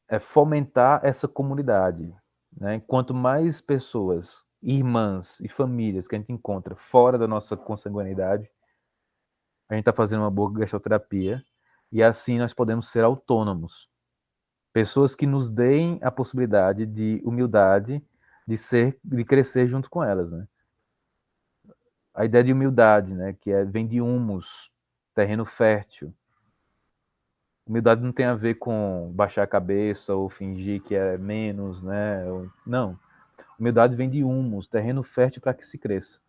É fomentar essa comunidade, né? Quanto mais pessoas, irmãs e famílias que a gente encontra fora da nossa consanguinidade, a gente está fazendo uma boa gestalterapia e assim nós podemos ser autônomos. Pessoas que nos deem a possibilidade de humildade, de crescer junto com elas, né? A ideia de humildade, né, que vem de humus, terreno fértil. Humildade não tem a ver com baixar a cabeça ou fingir que é menos, né? Não. Humildade vem de humus, terreno fértil para que se cresça.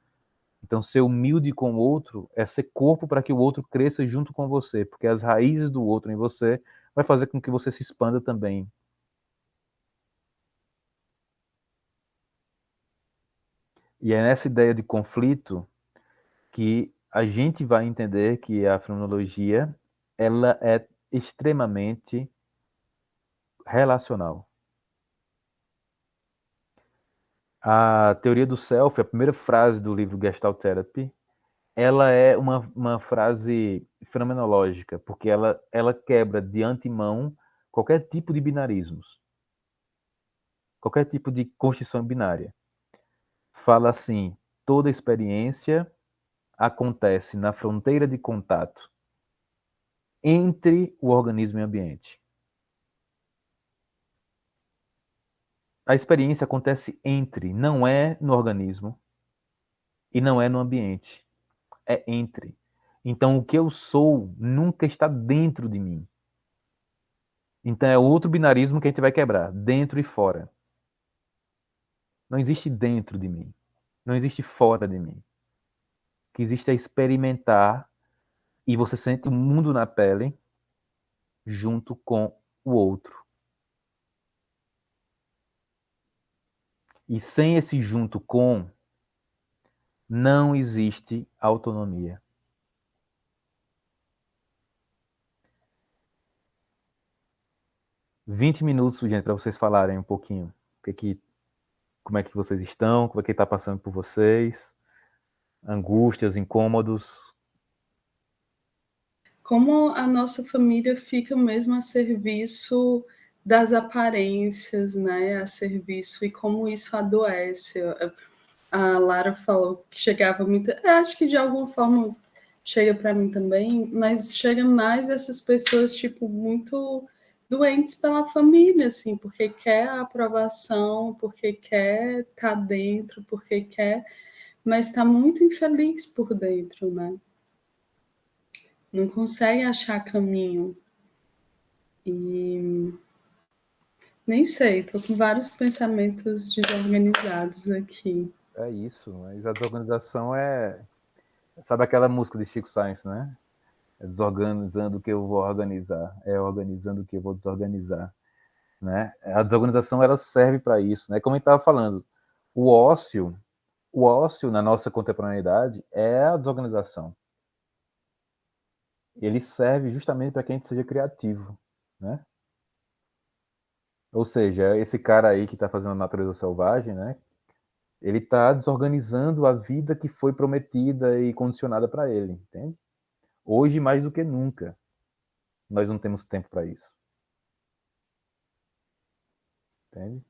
Então, ser humilde com o outro é ser corpo para que o outro cresça junto com você, porque as raízes do outro em você vai fazer com que você se expanda também. E é nessa ideia de conflito que a gente vai entender que a fenomenologia ela é extremamente relacional. A teoria do self, a primeira frase do livro Gestalt Therapy, ela é uma frase fenomenológica, porque ela quebra de antemão qualquer tipo de binarismos, qualquer tipo de construção binária. Fala assim, toda experiência acontece na fronteira de contato entre o organismo e o ambiente. A experiência acontece entre, não é no organismo e não é no ambiente, é entre. Então, o que eu sou nunca está dentro de mim. Então, é outro binarismo que a gente vai quebrar, dentro e fora. Não existe dentro de mim, não existe fora de mim. O que existe é experimentar e você sente o mundo na pele junto com o outro. E sem esse junto com, não existe autonomia. Vinte minutos, gente, para vocês falarem um pouquinho. Como é que vocês estão, como é que está passando por vocês, angústias, incômodos. Como a nossa família fica mesmo a serviço das aparências, né? A serviço, e como isso adoece. A Lara falou que chegava muito. Eu acho que de alguma forma chega para mim também, mas chega mais essas pessoas, tipo, muito doentes pela família, assim, porque quer a aprovação, porque quer estar dentro, porque quer, mas está muito infeliz por dentro, né? Não consegue achar caminho. E nem sei, estou com vários pensamentos desorganizados aqui. É isso, mas a desorganização é... Sabe aquela música de Chico Science, né? É desorganizando o que eu vou organizar, é organizando o que eu vou desorganizar, né? A desorganização ela serve para isso, né? Como a gente estava falando, o ócio na nossa contemporaneidade é a desorganização. Ele serve justamente para que a gente seja criativo, né? Ou seja, esse cara aí que está fazendo a natureza selvagem, né? Ele está desorganizando a vida que foi prometida e condicionada para ele, entende? Hoje mais do que nunca, nós não temos tempo para isso, entende?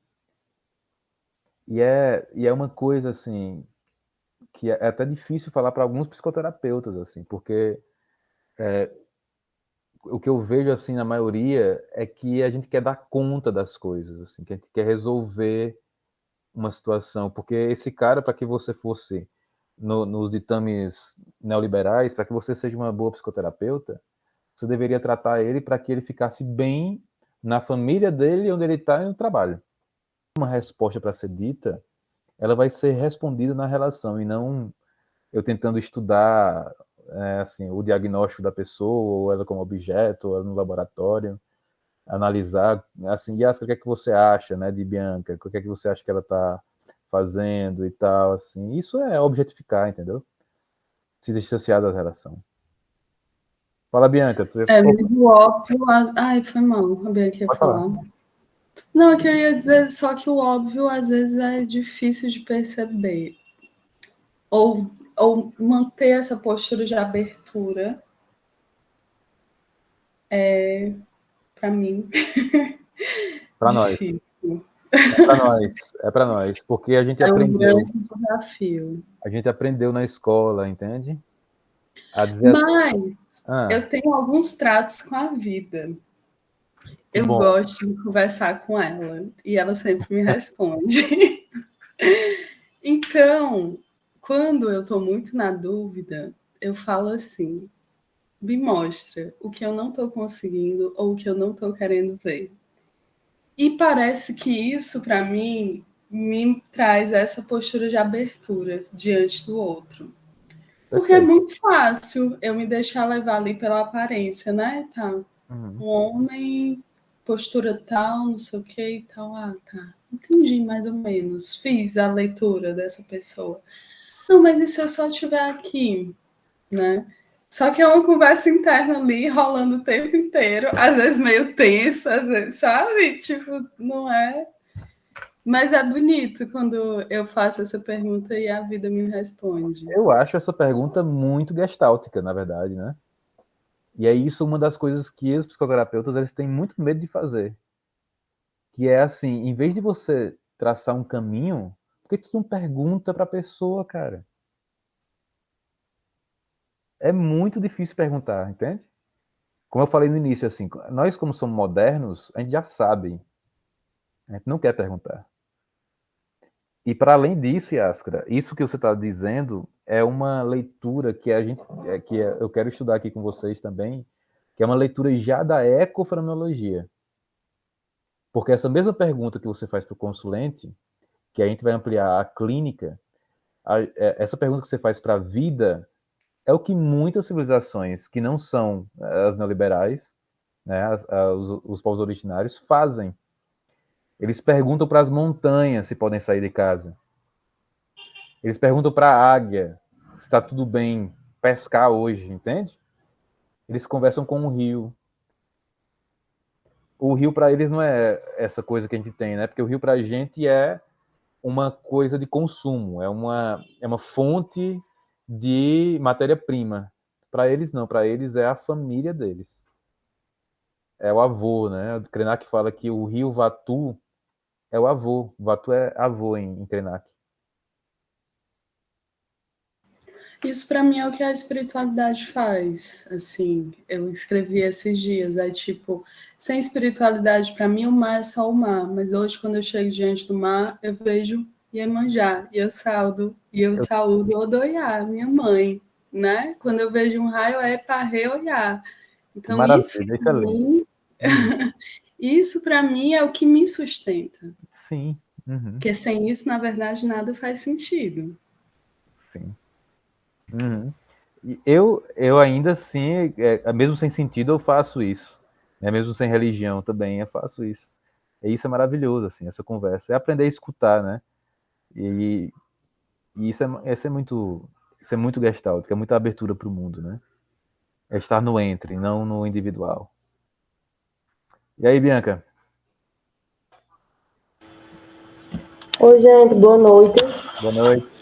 E é uma coisa assim que é até difícil falar para alguns psicoterapeutas assim, porque o que eu vejo assim na maioria é que a gente quer dar conta das coisas, assim, que a gente quer resolver uma situação, porque esse cara, para que você fosse nos ditames neoliberais, para que você seja uma boa psicoterapeuta, você deveria tratar ele para que ele ficasse bem na família dele, onde ele está e no trabalho. Uma resposta para ser dita, ela vai ser respondida na relação e não eu tentando estudar assim, o diagnóstico da pessoa, ou ela como objeto, ou ela no laboratório, analisar, assim, Yasser, o que é que você acha, né, de Bianca? O que é que você acha que ela está fazendo e tal, assim. Isso é objetificar, entendeu? Se distanciar da relação. Fala, Bianca. Mas o óbvio... Ai, foi mal, a Bianca ia falar. Não, é que eu ia dizer só que o óbvio, às vezes, é difícil de perceber. Ou manter essa postura de abertura para mim, para nós. É para nós, porque a gente aprendeu. É um grande desafio. A gente aprendeu na escola, entende? A dizer Mas assim, eu tenho alguns tratos com a vida. Eu gosto de conversar com ela e ela sempre me responde. Então, quando eu estou muito na dúvida, eu falo assim: me mostra o que eu não estou conseguindo ou o que eu não estou querendo ver. E parece que isso, para mim, me traz essa postura de abertura diante do outro. Porque é muito fácil eu me deixar levar ali pela aparência, né? Tá. Um homem, postura tal, não sei o que e tal. Ah, tá. Entendi mais ou menos. Fiz a leitura dessa pessoa. Não, mas e se eu só estiver aqui, né? Só que é uma conversa interna ali, rolando o tempo inteiro, às vezes meio tensa, às vezes, sabe? Tipo, não é. Mas é bonito quando eu faço essa pergunta e a vida me responde. Eu acho essa pergunta muito gestáltica, na verdade, né? E é isso uma das coisas que os psicoterapeutas eles têm muito medo de fazer. Que é assim, em vez de você traçar um caminho, por que tu não pergunta para a pessoa, cara? É muito difícil perguntar, entende? Como eu falei no início, assim, nós como somos modernos, a gente já sabe. A gente não quer perguntar. E para além disso, Yaskra, isso que você está dizendo é uma leitura que eu quero estudar aqui com vocês também, que é uma leitura já da ecofenomenologia. Porque essa mesma pergunta que você faz para o consulente, que a gente vai ampliar a clínica, essa pergunta que você faz para a vida é o que muitas civilizações que não são as neoliberais, né, os povos originários, fazem. Eles perguntam para as montanhas se podem sair de casa. Eles perguntam para a águia se está tudo bem pescar hoje, entende? Eles conversam com o rio. O rio para eles não é essa coisa que a gente tem, né? Porque o rio para a gente é uma coisa de consumo, é uma fonte de matéria-prima. Para eles não, para eles é a família deles. É o avô, né? O Krenak fala que o rio Vatu é o avô. Vatu é avô em Krenak. Isso para mim é o que a espiritualidade faz. Assim, eu escrevi esses dias, aí tipo, sem espiritualidade para mim o mar é só o mar, mas hoje quando eu chego diante do mar, eu vejo Iemanjá, e eu saúdo Odoiá, minha mãe, né? Quando eu vejo um raio é Parre Oiá. Então Maravilha, isso para mim é o que me sustenta. Sim. Uhum. Porque sem isso, na verdade, nada faz sentido. Sim. Uhum. Eu ainda assim, mesmo sem sentido, eu faço isso. Né? Mesmo sem religião também, eu faço isso. E isso é maravilhoso, assim, essa conversa. É aprender a escutar, né? E, e isso é muito gestalt, que é muita abertura para o mundo, né? É estar no entre, não no individual. E aí, Bianca? Oi, gente, boa noite. Boa noite.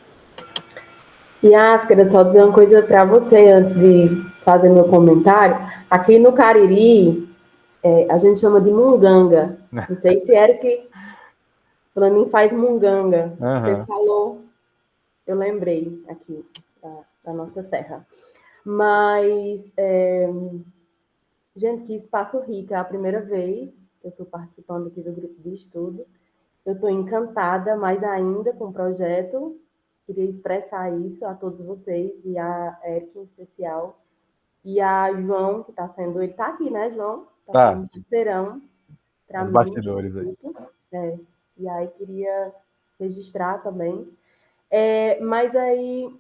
Yas, quero só dizer uma coisa para você antes de fazer meu comentário. Aqui no Cariri, a gente chama de munganga. Não sei se Eric para mim faz munganga. Você Uhum. falou, eu lembrei aqui da nossa terra. Mas, gente, que espaço rico. É a primeira vez que eu estou participando aqui do grupo de estudo. Eu estou encantada, mais ainda, com o projeto. Queria expressar isso a todos vocês e a Eric em especial. E a João, que está sendo... Ele está aqui, né, João? Está Tá, sendo um parceirão para os mim no bastidores aí. Instituto. E aí queria registrar também. Mas aí,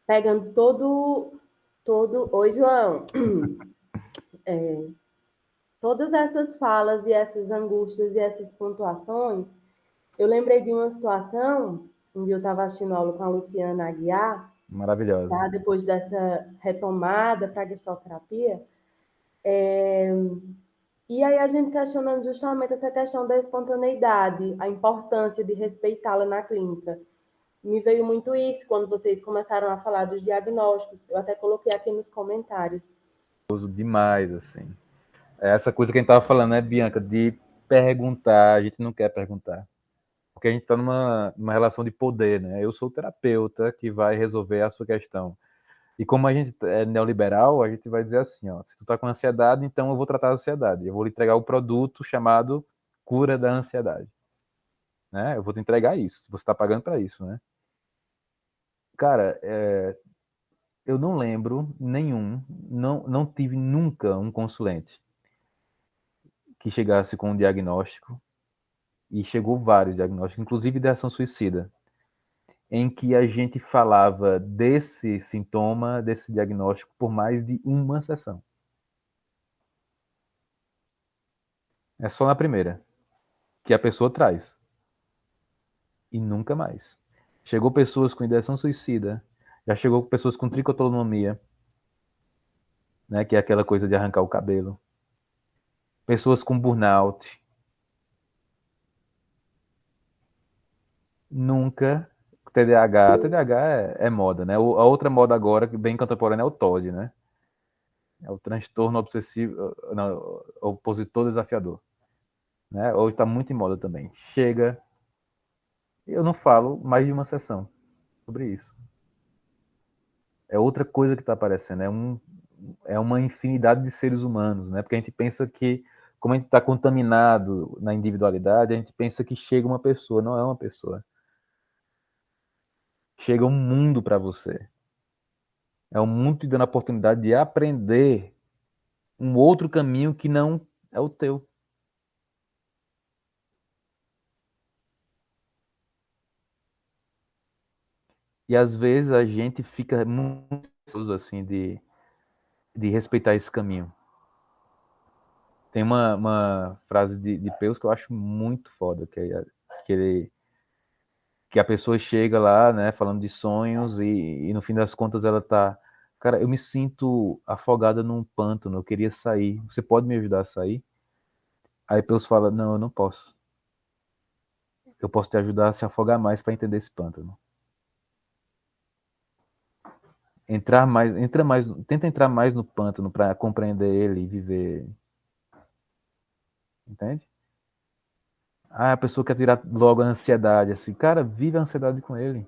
pegando todo... Oi, João! Todas essas falas e essas angústias e essas pontuações, eu lembrei de uma situação onde eu estava assistindo aula com a Luciana Aguiar, Maravilhosa. tá? Depois dessa retomada para a gestalterapia. E aí a gente questionando justamente essa questão da espontaneidade, a importância de respeitá-la na clínica. Me veio muito isso quando vocês começaram a falar dos diagnósticos. Eu até coloquei aqui nos comentários. Demais, assim. É essa coisa que a gente tava falando, né, Bianca, de perguntar, a gente não quer perguntar. Porque a gente está numa relação de poder, né? Eu sou o terapeuta que vai resolver a sua questão. E como a gente é neoliberal, a gente vai dizer assim, ó, se tu tá com ansiedade, então eu vou tratar a ansiedade. Eu vou lhe entregar o produto chamado cura da ansiedade. Né? Eu vou te entregar isso, você está pagando para isso, né? Cara, eu não lembro nenhum, não tive nunca um consulente que chegasse com um diagnóstico, e chegou vários diagnósticos, inclusive de ação suicida, em que a gente falava desse sintoma, desse diagnóstico, por mais de uma sessão. É só na primeira que a pessoa traz. E nunca mais. Chegou pessoas com ideação suicida, já chegou pessoas com tricotonomia, né, que é aquela coisa de arrancar o cabelo. Pessoas com burnout. Nunca TDAH. TDAH é moda, né? A outra moda agora, que bem contemporânea, é o TOD, né? É o transtorno obsessivo, não, opositor desafiador. Né? Hoje está muito em moda também. Chega, eu não falo mais de uma sessão sobre isso. É outra coisa que está aparecendo, é uma infinidade de seres humanos, né? Porque a gente pensa que, como a gente está contaminado na individualidade, a gente pensa que chega uma pessoa, não é uma pessoa. Chega um mundo para você. É um mundo te dando a oportunidade de aprender um outro caminho que não é o teu. E às vezes a gente fica muito assim de respeitar esse caminho. Tem uma frase de Peus que eu acho muito foda, que a pessoa chega lá, né, falando de sonhos e no fim das contas ela tá, cara, eu me sinto afogada num pântano, eu queria sair. Você pode me ajudar a sair? Aí Peus fala, não, eu não posso. Eu posso te ajudar a se afogar mais para entender esse pântano. Tenta entrar mais no pântano para compreender ele e viver. Entende? Ah, a pessoa quer tirar logo a ansiedade, assim, cara, vive a ansiedade com ele.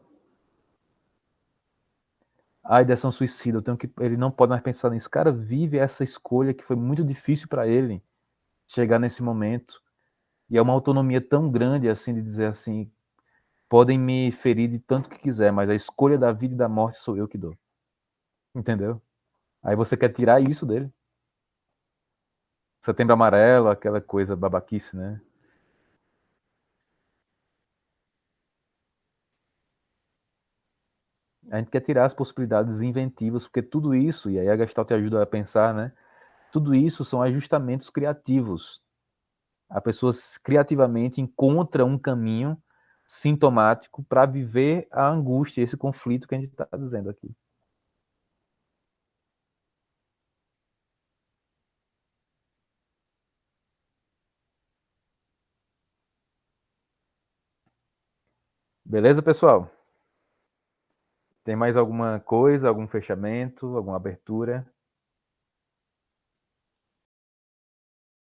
A ideação suicida, ele não pode mais pensar nisso. Cara, vive essa escolha que foi muito difícil para ele chegar nesse momento. E é uma autonomia tão grande assim de dizer assim, podem me ferir de tanto que quiser, mas a escolha da vida e da morte sou eu que dou. Entendeu? Aí você quer tirar isso dele. Setembro Amarelo, aquela coisa babaquice, né? A gente quer tirar as possibilidades inventivas, porque tudo isso, e aí a Gestalt te ajuda a pensar, né? Tudo isso são ajustamentos criativos. A pessoa criativamente encontra um caminho sintomático para viver a angústia, esse conflito que a gente está dizendo aqui. Beleza, pessoal? Tem mais alguma coisa, algum fechamento, alguma abertura?